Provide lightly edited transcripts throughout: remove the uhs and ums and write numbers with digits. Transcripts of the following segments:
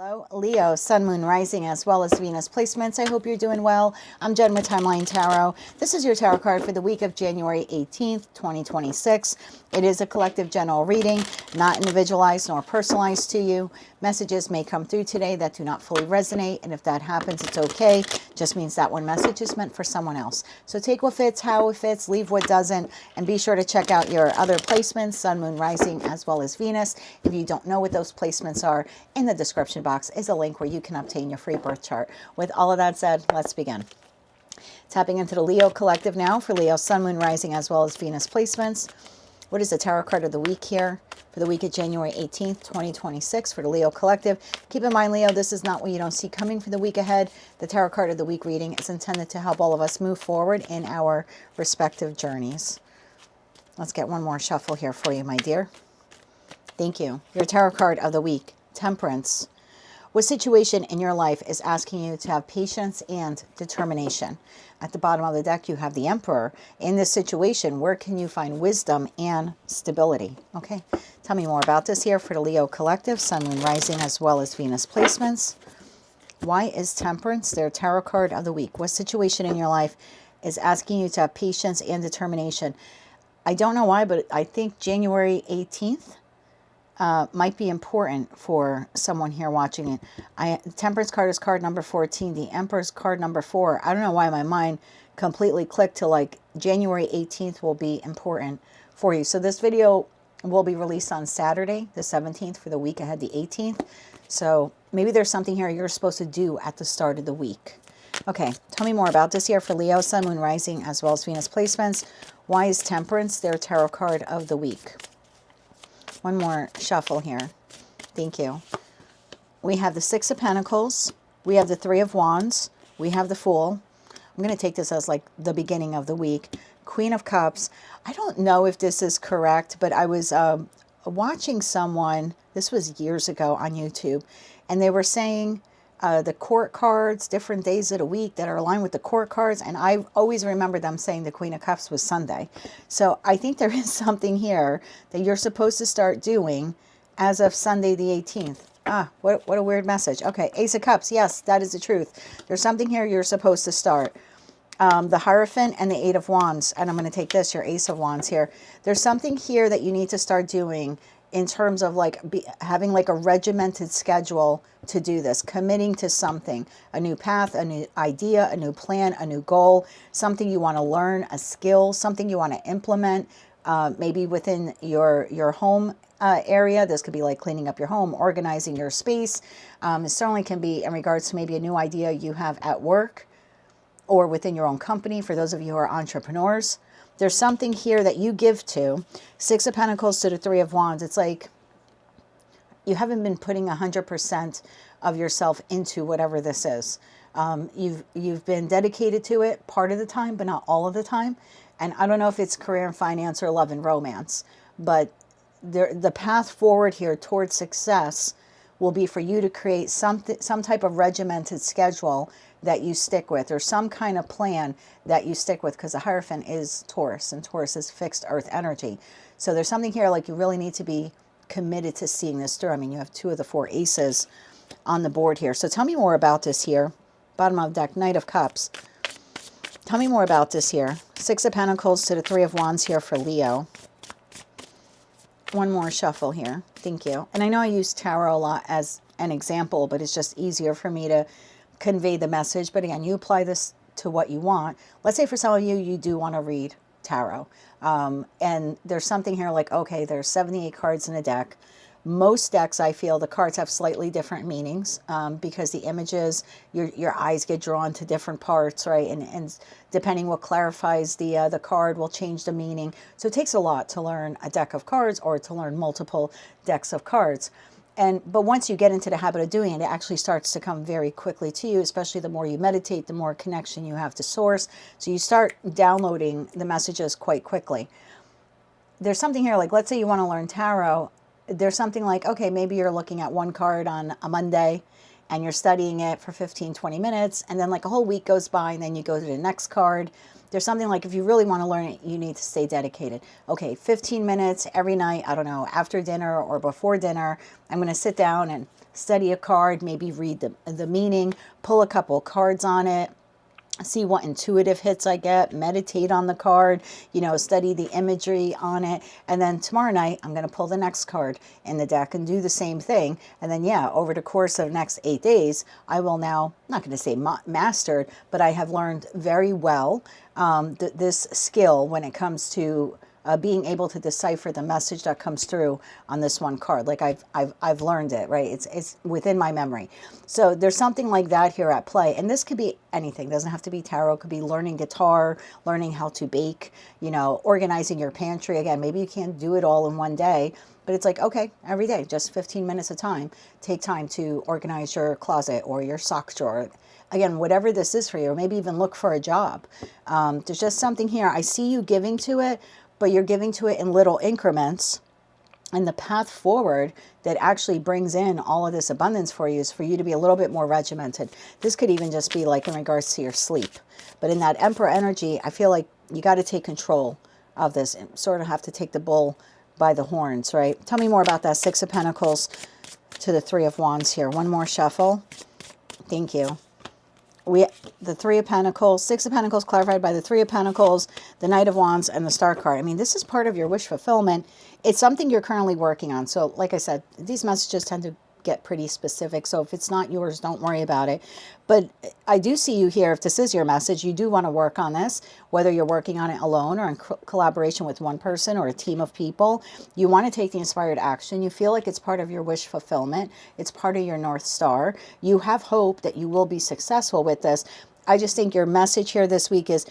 Hello, Leo, Sun, Moon, Rising, as well as Venus placements. I hope you're doing well. I'm Jen with Timeline Tarot. This is your tarot card for the week of January 18th, 2026. It is a collective general reading, not individualized nor personalized to you. Messages may come through today that do not fully resonate, and if that happens, it's okay. Just means that one message is meant for someone else. So take what fits, how it fits, leave what doesn't, and be sure to check out your other placements, Sun, Moon, Rising, as well as Venus. If you don't know what those placements are, in the description box is a link where you can obtain your free birth chart. With all of that said, let's begin. Tapping into the Leo collective now for Leo, Sun, Moon, Rising, as well as Venus placements. What is the tarot card of the week here for the week of January 18th, 2026 for the Leo collective? Keep in mind, Leo, this is not what you don't see coming for the week ahead. The tarot card of the week reading is intended to help all of us move forward in our respective journeys. Let's get one more shuffle here for you, my dear. Thank you. Your tarot card of the week, Temperance. What situation in your life is asking you to have patience and determination? At the bottom of the deck, you have the Emperor. In this situation, where can you find wisdom and stability? Okay, tell me more about this here for the Leo collective, Sun, Moon, Rising, as well as Venus placements. Why is Temperance their tarot card of the week? What situation in your life is asking you to have patience and determination? I don't know why, but I think January 18th might be important for someone here watching it. The Temperance card is card number 14. The Emperor's card number 4. I don't know why my mind completely clicked to like January 18th will be important for you. So this video will be released on Saturday, the 17th, for the week ahead, the 18th. So maybe there's something here you're supposed to do at the start of the week. Okay, tell me more about this here for Leo, Sun, Moon, Rising, as well as Venus placements. Why is Temperance their tarot card of the week? One more shuffle here. Thank you. We have the Six of Pentacles. We have the Three of Wands. We have the Fool. I'm going to take this as like the beginning of the week. Queen of Cups. I don't know if this is correct, but I was watching someone, this was years ago on YouTube, and they were saying the court cards, different days of the week that are aligned with the court cards. And I always remember them saying the Queen of Cups was Sunday. So I think there is something here that you're supposed to start doing as of Sunday the 18th. What a weird message. Okay, Ace of Cups. Yes, that is the truth. There's something here you're supposed to start. The Hierophant and the Eight of Wands. And I'm going to take this, your Ace of Wands here. There's something here that you need to start doing in terms of like having like a regimented schedule to do this, committing to something, a new path, a new idea, a new plan, a new goal, something you want to learn, a skill, something you want to implement, maybe within your home area. This could be like cleaning up your home, organizing your space. It certainly can be in regards to maybe a new idea you have at work or within your own company, for those of you who are entrepreneurs. There's something here that you give to. Six of Pentacles to the Three of Wands. It's like you haven't been putting 100% of yourself into whatever this is. You've been dedicated to it part of the time, but not all of the time. And I don't know if it's career and finance or love and romance, but the path forward here towards success will be for you to create some type of regimented schedule that you stick with, or some kind of plan that you stick with, because the Hierophant is Taurus, and Taurus is fixed earth energy. So there's something here like you really need to be committed to seeing this through. I mean, you have 2 of the 4 aces on the board here. So tell me more about this here. Bottom of the deck, Knight of Cups. Tell me more about this here. Six of Pentacles to the Three of Wands here for Leo. One more shuffle here. Thank you. And I know I use tarot a lot as an example, but it's just easier for me to convey the message. But again, you apply this to what you want. Let's say for some of you, you do want to read tarot. And there's something here like, okay, there's 78 cards in a deck. Most decks, I feel, the cards have slightly different meanings because the images, your eyes get drawn to different parts, right? And depending what clarifies the card will change the meaning. So it takes a lot to learn a deck of cards or to learn multiple decks of cards. But once you get into the habit of doing it, it actually starts to come very quickly to you, especially the more you meditate, the more connection you have to source. So you start downloading the messages quite quickly. There's something here like, let's say you want to learn tarot. There's something like, okay, maybe you're looking at one card on a Monday and you're studying it for 15, 20 minutes. And then like a whole week goes by and then you go to the next card there's something like if you really want to learn it, you need to stay dedicated. Okay, 15 minutes every night, I don't know, after dinner or before dinner, I'm going to sit down and study a card, maybe read the meaning, pull a couple cards on it, see what intuitive hits I get, meditate on the card, study the imagery on it. And then tomorrow night, I'm going to pull the next card in the deck and do the same thing. And then, yeah, over the course of the next 8 days, I will now, I'm not going to say mastered, but I have learned very well this skill when it comes to being able to decipher the message that comes through on this one card. Like I've learned it, right? It's within my memory. So there's something like that here at play. And this could be anything. It doesn't have to be tarot. It could be learning guitar, learning how to bake, organizing your pantry. Again, maybe you can't do it all in one day, but it's like, okay, every day, just 15 minutes of time, take time to organize your closet or your sock drawer. Again, whatever this is for you, or maybe even look for a job. There's just something here. I see you giving to it, but you're giving to it in little increments. And the path forward that actually brings in all of this abundance for you is for you to be a little bit more regimented. This could even just be like in regards to your sleep. But in that Emperor energy, I feel like you got to take control of this and sort of have to take the bull by the horns, right? Tell me more about that Six of Pentacles to the Three of Wands here. One more shuffle. Thank you. The Three of Pentacles, Six of Pentacles clarified by the Three of Pentacles, the Knight of Wands, and the Star card. I mean, this is part of your wish fulfillment. It's something you're currently working on. So like I said, these messages tend to get pretty specific. So if it's not yours, don't worry about it. But I do see you here. If this is your message, you do want to work on this, whether you're working on it alone or in collaboration with one person or a team of people. You want to take the inspired action. You feel like it's part of your wish fulfillment. It's part of your North Star. You have hope that you will be successful with this. I just think your message here this week is,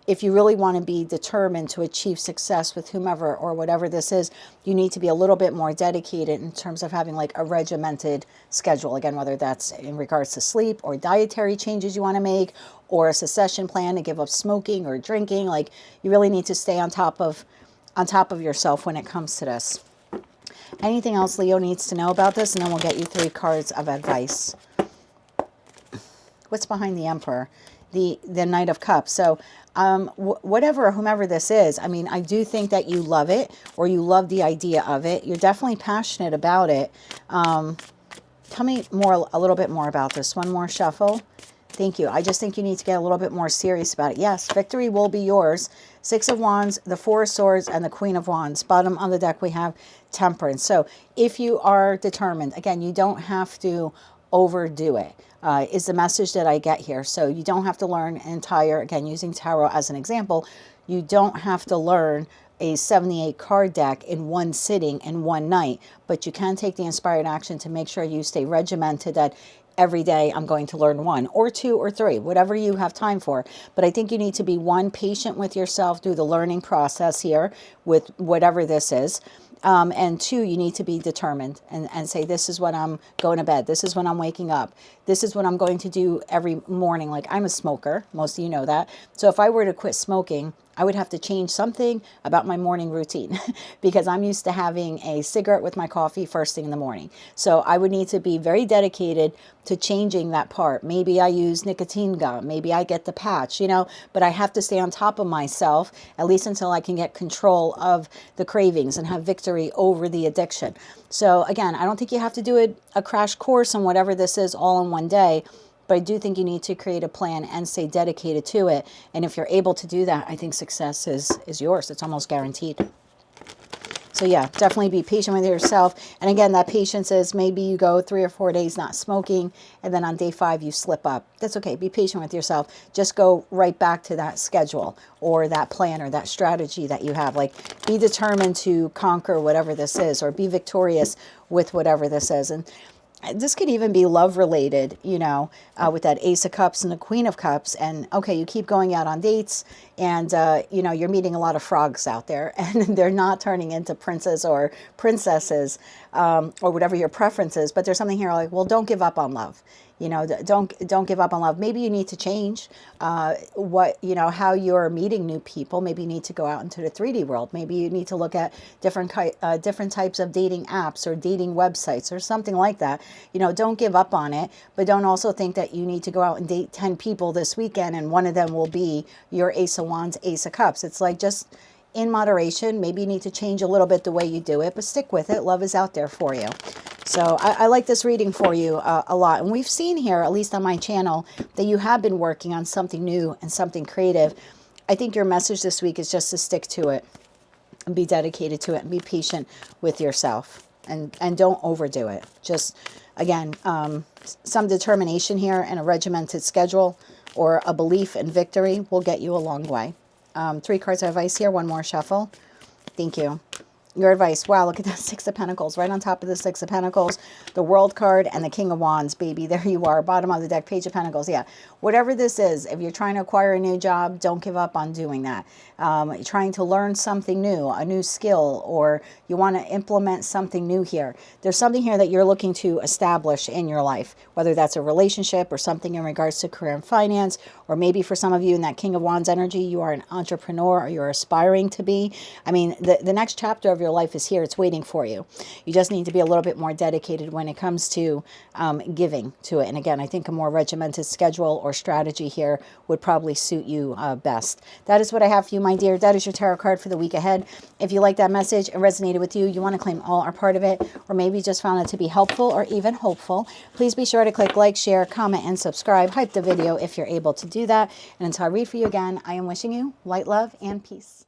if you really want to be determined to achieve success with whomever or whatever this is, you need to be a little bit more dedicated in terms of having like a regimented schedule. Again, whether that's in regards to sleep or dietary changes you want to make, or a cessation plan to give up smoking or drinking. Like, you really need to stay on top of yourself when it comes to this. Anything else Leo needs to know about this? And then we'll get you 3 cards of advice. What's behind the Emperor? The Knight of Cups. So whatever or whomever this is, I mean, I do think that you love it, or you love the idea of it. You're definitely passionate about it. Tell me a little bit more about this. One more shuffle. Thank you. I just think you need to get a little bit more serious about it. Yes, victory will be yours. Six of Wands, the Four of Swords, and the Queen of Wands. Bottom of the deck, we have Temperance. So if you are determined, again, you don't have to overdo it, is the message that I get here. So you don't have to learn an entire, again, using tarot as an example, you don't have to learn a 78 card deck in one sitting in one night, but you can take the inspired action to make sure you stay regimented that every day I'm going to learn 1 or 2 or 3, whatever you have time for. But I think you need to be, 1, patient with yourself, do the learning process here with whatever this is. And 2, you need to be determined and say, this is when I'm going to bed. This is when I'm waking up. This is what I'm going to do every morning. Like, I'm a smoker. Most of you know that. So if I were to quit smoking, I would have to change something about my morning routine because I'm used to having a cigarette with my coffee first thing in the morning. So I would need to be very dedicated to changing that part. Maybe I use nicotine gum. Maybe I get the patch, but I have to stay on top of myself, at least until I can get control of the cravings and have victory over the addiction. So again, I don't think you have to do a crash course on whatever this is all in one day. But I do think you need to create a plan and stay dedicated to it. And if you're able to do that, I think success is yours. It's almost guaranteed. So yeah, definitely be patient with yourself. And again, that patience is maybe you go 3 or 4 days not smoking, and then on day 5 you slip up. That's okay. Be patient with yourself. Just go right back to that schedule or that plan or that strategy that you have. Like, be determined to conquer whatever this is, or be victorious with whatever this is. And this could even be love related, with that Ace of Cups and the Queen of Cups. And okay, you keep going out on dates and, you're meeting a lot of frogs out there and they're not turning into princes or princesses, or whatever your preference is. But there's something here like, well, don't give up on love. You know, don't give up on love. Maybe you need to change how you're meeting new people. Maybe you need to go out into the 3D world. Maybe you need to look at different types of dating apps or dating websites or something like that. You know, don't give up on it, but don't also think that you need to go out and date 10 people this weekend and one of them will be your Ace of Wands, Ace of Cups. It's like, just in moderation. Maybe you need to change a little bit the way you do it, but stick with it. Love is out there for you. So I like this reading for you a lot. And we've seen here, at least on my channel, that you have been working on something new and something creative. I think your message this week is just to stick to it and be dedicated to it and be patient with yourself, and don't overdo it. Just, again, some determination here and a regimented schedule or a belief in victory will get you a long way. 3 cards of advice here. One more shuffle. Thank you. Your advice. Wow, look at that 6 of Pentacles. Right on top of the 6 of Pentacles, the World card and the King of Wands, baby. There you are. Bottom of the deck, Page of Pentacles. Yeah, whatever this is, if you're trying to acquire a new job, don't give up on doing that. You're trying to learn something new, a new skill, or you want to implement something new here. There's something here that you're looking to establish in your life, whether that's a relationship or something in regards to career and finance, or maybe for some of you in that King of Wands energy, you are an entrepreneur or you're aspiring to be. I mean, the next chapter of your life is here. It's waiting for you. You just need to be a little bit more dedicated when it comes to giving to it. And again, I think a more regimented schedule or strategy here would probably suit you best. That is what I have for you, my dear. That is your tarot card for the week ahead. If you like that message, it resonated with you, you want to claim all or part of it, or maybe you just found it to be helpful or even hopeful, please be sure to click like, share, comment, and subscribe. Hype the video if you're able to do that. And until I read for you again, I am wishing you light, love, and peace.